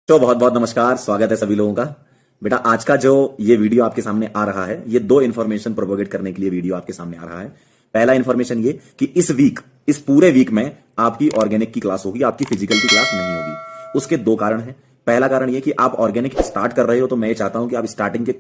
तो बहुत बहुत नमस्कार, स्वागत है सभी लोगों का। बेटा आज का जो ये वीडियो आपके सामने आ रहा है, ये दो इन्फॉर्मेशन प्रोपोगेट करने के लिए वीडियो आपके सामने आ रहा है। पहला इन्फॉर्मेशन ये कि इस पूरे वीक में आपकी ऑर्गेनिक की क्लास होगी, आपकी फिजिकल की क्लास नहीं होगी। उसके दो कारण हैं। पहला कारण ये कि आप ऑर्गेनिक स्टार्ट कर रहे हो, तो मैं चाहता हूं कि आप स्टार्टिंग के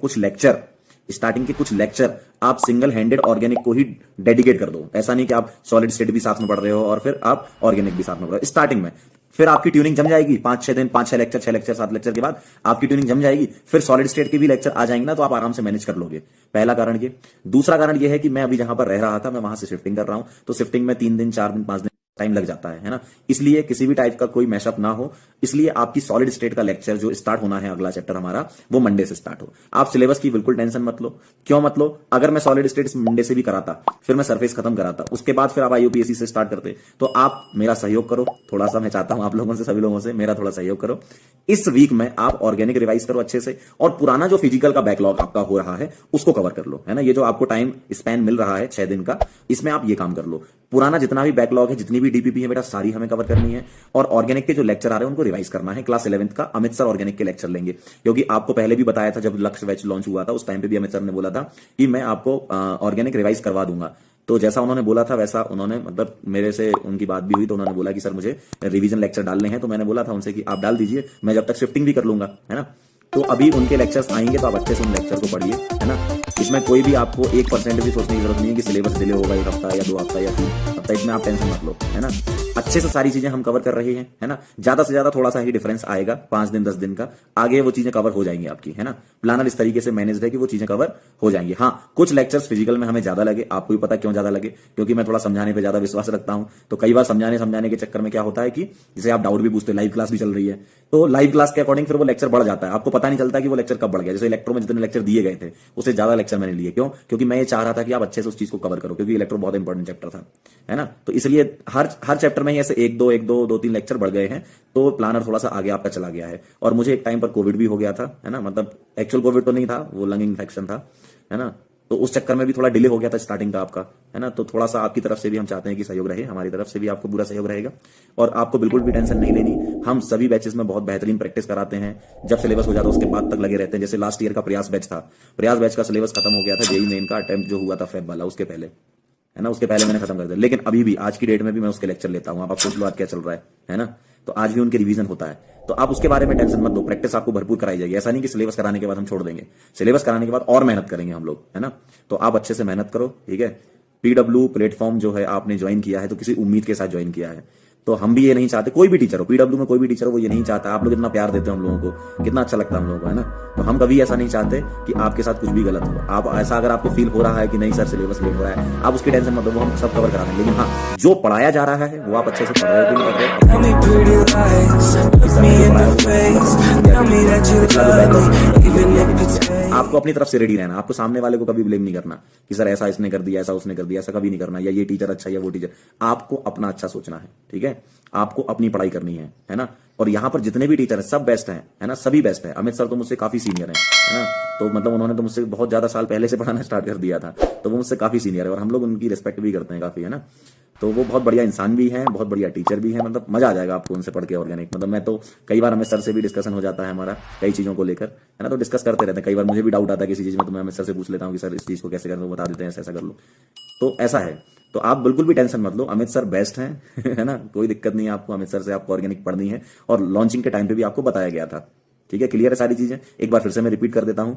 कुछ लेक्चर आप सिंगल हैंडेड ऑर्गेनिक को ही डेडिकेट कर दो। ऐसा नहीं कि आप सॉलिड स्टेट भी साथ में पढ़ रहे हो और फिर आप ऑर्गेनिक भी साथ में पढ़ रहे हो। स्टार्टिंग में फिर आपकी ट्यूनिंग जम जाएगी, 5-6 दिन, 5-6 लेक्चर, 6 लेक्चर, 7 लेक्चर के बाद आपकी ट्यूनिंग जम जाएगी। फिर सॉलिड स्टेट के भी लेक्चर आ जाएंगे ना, तो आप आराम से मैनेज कर लोगे। पहला कारण ये। दूसरा कारण ये है कि मैं अभी जहां पर रह रहा था, मैं वहां से शिफ्टिंग कर रहा हूं, तो शिफ्टिंग में 3 दिन, 4 दिन, 5 दिन टाइम लग जाता है ना। इसलिए किसी भी टाइप का कोई मैशअप ना हो, इसलिए आपकी सॉलिड स्टेट का लेक्चर जो स्टार्ट होना है, अगला चैप्टर हमारा, वो मंडे से स्टार्ट हो। आप सिलेबस की बिल्कुल टेंशन मत लो। क्यों मत लो? अगर मैं सॉलिड स्टेट मंडे से भी कराता, फिर मैं सरफेस खत्म कराता, उसके बाद फिर आप आईयूपीएससी से स्टार्ट करते, तो आप मेरा सहयोग करो थोड़ा सा। मैं चाहता हूं आप लोगों से, सभी लोगों से मेरा थोड़ा सहयोग करो। इस वीक में आप ऑर्गेनिक रिवाइज करो अच्छे से, और पुराना जो फिजिकल का बैकलॉग आपका हो रहा है उसको कवर कर लो, है ना। ये जो आपको टाइम स्पैन मिल रहा है 6 दिन का, इसमें आप ये काम कर लो। पुराना जितना भी बैकलॉग है, जितनी भी डीपीपी है बेटा, सारी हमें कवर करनी है। और ऑर्गेनिक के जो लेक्चर आ रहे हैं उनको रिवाइज करना है। क्लास 11th का अमित सर ऑर्गेनिक के लेक्चर लेंगे, क्योंकि आपको पहले भी बताया था, जब लक्ष्य बैच लॉन्च हुआ था उस टाइम पे भी अमित सर ने बोला था कि मैं आपको ऑर्गेनिक रिवाइज करवा दूंगा। तो जैसा उन्होंने बोला था वैसा उन्होंने, मतलब मेरे से उनकी बात भी हुई, तो उन्होंने बोला कि सर मुझे रिवीजन लेक्चर डालने हैं। तो मैंने बोला था उनसे कि आप डाल दीजिए, मैं जब तक शिफ्टिंग भी कर लूंगा, है ना। तो अभी उनके लेक्चर्स आएंगे, तो आप अच्छे से उन लेक्चर को पढ़िए, है ना। इसमें कोई भी आपको 1% भी सोचने की जरूरत नहीं है कि सिलेबस डिले होगा 1 हफ्ता या 2 हफ्ता या 3 हफ्ता। इसमें आप टेंशन मत लो, है ना। अच्छे से सारी चीजें हम कवर कर रहे हैं, है ना। ज्यादा से ज्यादा थोड़ा सा ही डिफरेंस आएगा, 5 दिन 10 दिन का, आगे वो चीजें कवर हो जाएंगी आपकी, है ना। प्लानर इस तरीके से मैनेज है कि वो चीजें कवर हो जाएंगी। हाँ, कुछ लेक्चर्स फिजिकल में हमें ज्यादा लगे, आपको भी पता क्यों ज्यादा लगे, क्योंकि मैं थोड़ा समझाने पर ज्यादा विश्वास रखता हूं। तो कई बार समझाने के चक्कर में क्या होता है कि जैसे आप डाउट भी पूछते, लाइव क्लास भी चल रही है, तो लाइव क्लास के अकॉर्डिंग फिर वो लेक्चर बढ़ जाता है, आपको पता नहीं चलता कि वो लेक्चर कब बढ़ गया। जैसे इलेक्ट्रो में जितने लेक्चर दिए गए थे उससे ज्यादा लेक्चर मैंने लिए, क्यों? क्योंकि मैं ये चाह रहा था कि आप अच्छे से उस चीज को कवर करो, क्योंकि इलेक्ट्रो बहुत इंपॉर्टेंट चैप्टर था, है ना। तो इसलिए हर चैप्टर में ही ऐसे 1-2 3 लेक्चर बढ़ गए हैं, तो प्लानर थोड़ा सा आगे आपका चला गया है। और मुझे एक टाइम पर कोविड भी हो गया था, है ना, मतलब एक्चुअल कोविड तो नहीं था, वो लंग इन्फेक्शन था, है ना। तो उस चक्कर में भी थोड़ा डिले हो गया था स्टार्टिंग का आपका, है ना। तो थोड़ा सा आपकी तरफ से भी हम चाहते हैं कि सहयोग रहे, हमारी तरफ से भी आपको पूरा सहयोग रहेगा। और आपको बिल्कुल भी टेंशन नहीं लेनी। हम सभी बैचेस में बहुत बेहतरीन प्रैक्टिस कराते हैं। जब सिलेबस हो जाता है उसके बाद तक लगे रहते हैं। जैसे लास्ट ईयर का प्रयास बैच था, प्रयास बैच का सिलेबस खत्म हो गया था, जेईई मेन का अटेम्प्ट जो हुआ था फेब वाला, उसके पहले, है ना, उसके पहले मैंने खत्म कर दिया। लेकिन अभी भी आज की डेट में भी मैं उसके लेक्चर लेता हूं। आप सोच लो आज क्या चल रहा है ना। तो आज भी उनके रिवीजन होता है, तो आप उसके बारे में टेंशन मत लो। प्रैक्टिस आपको भरपूर कराई जाएगी। ऐसा नहीं कि सिलेबस कराने के बाद हम छोड़ देंगे, सिलेबस कराने के बाद और मेहनत करेंगे हम लोग, है ना। तो आप अच्छे से मेहनत करो, ठीक है। पीडब्ल्यू प्लेटफॉर्म जो है आपने ज्वाइन किया है, तो किसी उम्मीद के साथ ज्वाइन किया है। तो हम भी ये नहीं चाहते, कोई भी टीचर हो, पीडब्ल्यू में कोई भी टीचर हो, वो ये नहीं चाहता। आप लोग इतना प्यार देते हो हम लोगों को, कितना अच्छा लगता है हम लोगों को, है ना। तो हम कभी ऐसा नहीं चाहते कि आपके साथ कुछ भी गलत हो। आप ऐसा अगर आपको फील हो रहा है कि नहीं सर सिलेबस लेट हो रहा है, आप उसकी टेंशन मत लो, वो हम सब कवर करा देंगे। लेकिन हाँ, जो पढ़ाया जा रहा है वो आप अच्छे से पढ़ रहे हो कि नहीं पढ़ रहे हो। आपको अपनी तरफ से रेडी रहना। आपको सामने वाले को कभी ब्लेम नहीं करना कि सर ऐसा इसने कर दिया, ऐसा उसने कर दिया, ऐसा कभी नहीं करना, या ये टीचर अच्छा या वो टीचर। आपको अपना अच्छा सोचना है, ठीक है। आपको अपनी पढ़ाई करनी है ना। और यहाँ पर जितने भी टीचर हैं सब बेस्ट हैं, है ना, सभी बेस्ट हैं। अमित सर तो मुझसे काफी सीनियर हैं, है ना। तो मतलब उन्होंने तो मुझसे बहुत ज्यादा साल पहले से पढ़ाना स्टार्ट कर दिया था, तो वो मुझसे काफी सीनियर है और हम लोग उनकी रिस्पेक्ट भी करते हैं काफी, है ना। तो वो बहुत बढ़िया इंसान भी है, बहुत बढ़िया टीचर भी है। मतलब मजा आ जाएगा आपको उनसे पढ़ के ऑर्गेनिक। मतलब मैं तो कई बार अमित सर से भी डिस्कशन हो जाता है हमारा कई चीजों को लेकर, है ना। तो डिस्कस करते रहते हैं। कई बार मुझे भी डाउट आता है किसी चीज में, तो मैं अमित सर से पूछ लेता हूँ कि सर इस चीज को कैसे करें, तो बता देते हैं ऐसा कर लो। तो ऐसा है। तो आप बिल्कुल भी टेंशन मत लो, अमित सर बेस्ट हैं है ना। कोई दिक्कत नहीं है आपको, अमित सर से आपको ऑर्गेनिक पढ़नी है। और लॉन्चिंग के टाइम पे भी आपको बताया गया था, ठीक है। क्लियर है सारी चीजें। एक बार फिर से मैं रिपीट कर देता हूं।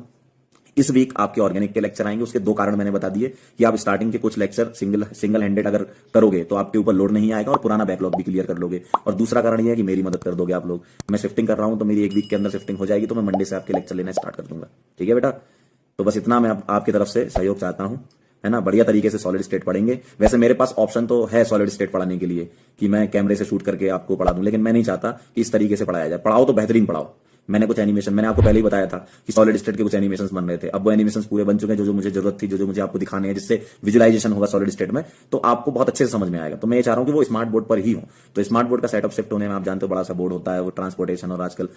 इस वीक आपके ऑर्गेनिक के लेक्चर आएंगे। उसके 2 कारण मैंने बता दिए कि आप स्टार्टिंग के कुछ लेक्चर सिंगल हैंडेड अगर करोगे तो आपके ऊपर लोड नहीं आएगा और पुराना बैकलॉग भी क्लियर कर लोगे। और दूसरा कारण यह है कि मेरी मदद कर दोगे आप लोग। मैं शिफ्टिंग कर रहा हूं, तो मेरी 1 वीक के अंदर शिफ्टिंग हो जाएगी, तो मैं मंडे से आपके लेक्चर लेना स्टार्ट कर दूंगा, ठीक है बेटा। तो बस इतना मैं आपकी तरफ से सहयोग चाहता हूं, है ना। बढ़िया तरीके से सॉलिड स्टेट पढ़ेंगे। वैसे मेरे पास ऑप्शन तो है सॉलिड स्टेट पढ़ाने के लिए कि मैं कैमरे से शूट करके आपको पढ़ा दूं, लेकिन मैं नहीं चाहता कि इस तरीके से पढ़ाया जाए। पढ़ाओ तो बेहतरीन पढ़ाओ। मैंने कुछ एनिमेशन, मैंने आपको पहले ही बताया था कि सॉलिड स्टेट के कुछ एनिमेशंस बन रहे थे। अब वो एनिमेशंस पूरे बन चुके हैं, जो मुझे जरूरत थी, जो मुझे आपको दिखाने हैं, जिससे विजुअलाइजेशन होगा सॉलिड स्टेट में, तो आपको बहुत अच्छे से समझ में आएगा। तो मैं ये चाह रहा हूं कि वो स्मार्ट बोर्ड पर ही हो। तो स्मार्ट बोर्ड का सेटअप शिफ्ट होने में आप जानते हो बड़ा सा बोर्ड होता है, वो ट्रांसपोर्टेशन, और आजकल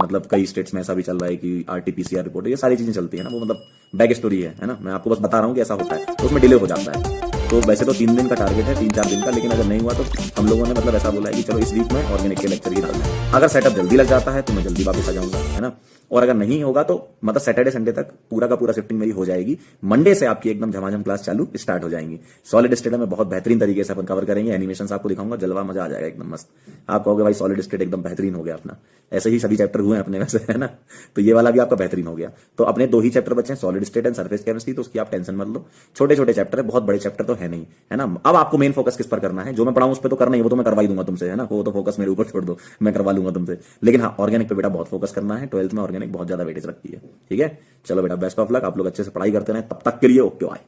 मतलब कई स्टेट्स में ऐसा भी चल रहा है कि RT-PCR रिपोर्ट, ये सारी चीजें चलती है ना। वो मतलब बैक स्टोरी है ना। मैं आपको बस बता रहा हूं कि ऐसा होता है, तो उसमें डिले हो जाता है। तो वैसे तो 3 दिन का टारगेट है, 3-4 दिन का, लेकिन अगर नहीं हुआ तो हम लोगों ने मतलब ऐसा बोला है कि चलो इस वीक में ऑर्गेनिक के लेक्चर ही डालना है। अगर सेटअप जल्दी लग जाता है तो मैं जल्दी वापस आ जाऊंगा, है ना। और अगर नहीं होगा तो मतलब सैटरडे संडे तक पूरा का पूरा शिफ्टिंग मेरी हो जाएगी। मंडे से आपकी एकदम झमाझम क्लास चालू स्टार्ट हो जाएंगी। सॉलिड स्टेट में बहुत बेहतरीन तरीके से अपन कवर करेंगे, एनिमेशन आपको दिखाऊंगा, जलवा मजा आ जाएगा एकदम मस्त। आप कहोगे भाई सॉलिड स्टेट एकदम बेहतरीन हो गया अपना। ऐसे ही सभी चैप्टर हुए हैं अपने वैसे, है ना। तो ये वाला भी आपका बेहतरीन हो गया। तो अपने 2 ही चैप्टर बचे हैं, solid state and surface chemistry, तो उसकी आप टेंशन मत लो। छोटे छोटे चैप्टर है, बहुत बड़े चैप्टर तो है नहीं, है ना। अब आपको मेन फोकस किस पर करना है, जो मैं पढ़ाऊं उस पर तो करना ही, वो तो मैं करवा ही दूंगा तुमसे, है ना। वो तो फोकस मेरे ऊपर छोड़ दो, मैं करवा लूंगा तुमसे। लेकिन हाँ, ऑर्गेनिक पे बेटा बहुत फोकस करना है। 12th में ऑर्गेनिक बहुत ज्यादा वेटेज रखती है, ठीक है। चलो बेटा, बेस्ट ऑफ लक, आप लोग अच्छे से पढ़ाई करते रहे, तब तक के लिए ओके बाय।